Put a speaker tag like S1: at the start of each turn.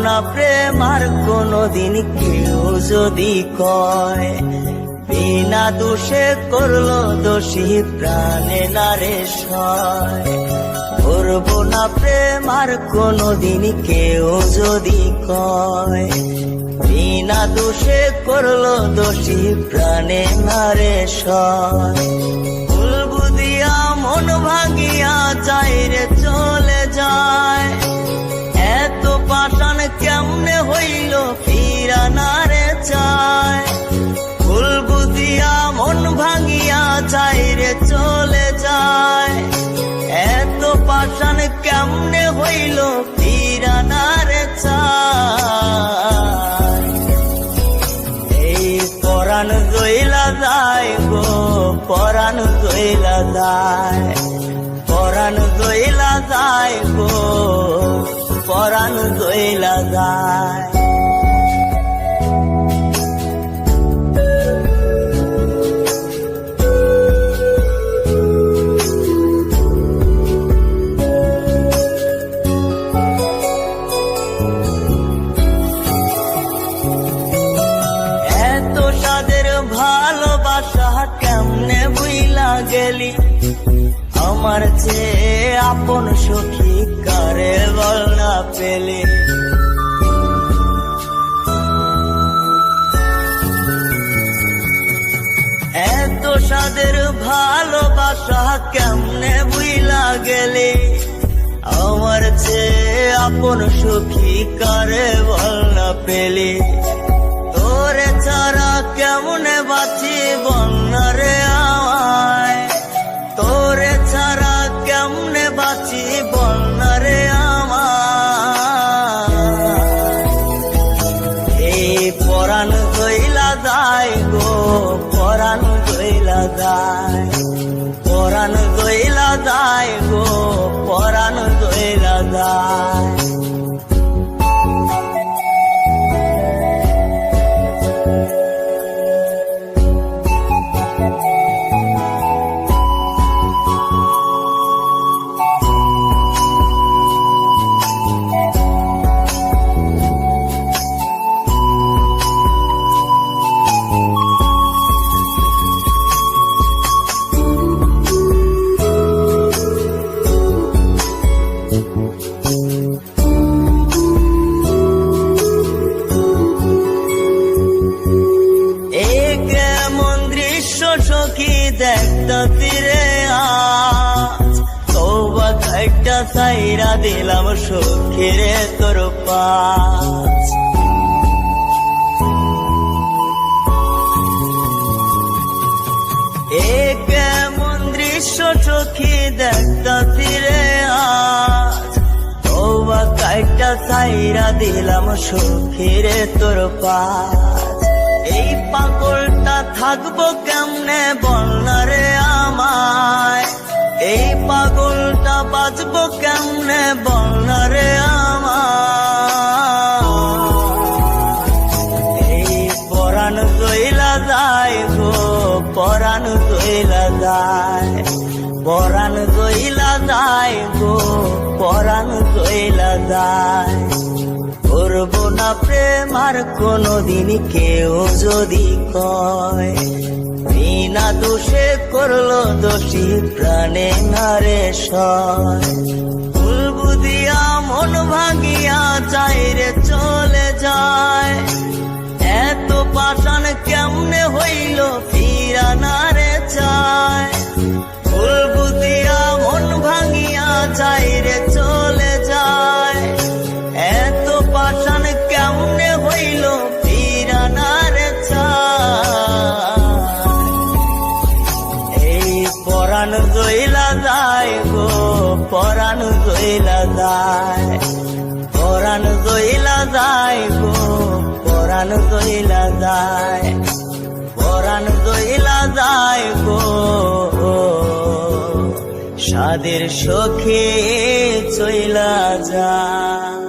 S1: না প্রেম আর কোনদিন কেউ যদি কয়, বিনা দোষে করলো দোষী প্রাণে নারে সয়। করবো না প্রেম আর কোনদিন কেউ যদি কয়, বিনা দোষে করলো দোষী প্রাণে নারে সয়। ভুল বুঝিয়া মন ভাঙিয়া চাইরে চলে যায়, এত পাষাণ কেমনে হইল ফিরা নারে চায়। ভুল বুঝিয়া মন ভাঙিয়া চাইরে চলে যায়, এত পাষাণ কেমনে হইল ফিরা নারে চায়। এই পরাণ জইলা যায় গো, পরাণ জইলা যায়, পরাণ জইলা যায় গো, পরাণ জইলা যায়। এত সাদের ভালোবাসা কেমনে বুইলা গেলি, আমার চেয়ে আপন সখী কারে বল না পেলি। এত সাদের ভালোবাসা কেমনে বুইলা গেলি, আমার চেয়ে আপন সখী কারে বল না পেলি। তোরে ছাড়া কেমনে বাঁচি বন্যারে আমায়, তোরে ছাড়া কেমনে বাঁচি বন্যারে আমায়। এই পরাণ জইলা যায় গো, পরাণ জইলা যায়, পরাণ জইলা যায় গো, পরাণ জইলা যায়। সখী দেখতা তীরে আজ, তওবা খাইটা সাইরা দিলাম সখীরে তোর পাশ। এ কেমন দৃশ্য সখী দেখতা তীরে আজ, তওবা খাইটা সাইরা দিলাম সখীরে তোর পাশ। এই পাগলটা থাকবো কেমনে বলনারে আমায়, এই পাগলটা বাঁচবো কেমনে বলনারে আমায়। এই পরাণ জইলা যায় গো, পরাণ জইলা যায়, পরাণ জইলা যায় গো, পরাণ জইলা যায়। করবো না প্রেম আর কোনদিন কেউ যদি কয়, বিনা দোষে করলো দোষী প্রাণে নারে সয়। ভুল বুঝিয়া মন ভাঙিয়া চাইরে চলে যায়, এত পাষাণ কেমনে হইল ফিরা নারে চায়। ভুল বুঝিয়া মন ভাঙিয়া চাইরে চলে যায়, এত পাষাণ কেমনে হইল ফিরা নারে চায়। এই পরাণ জইলা যায় গো, পরাণ জইলা যায়, পরাণ জইলা যায় গো, পরাণ জইলা যায়, পরাণ জইলা যায় গো। সাদের সখী চইলা যায়।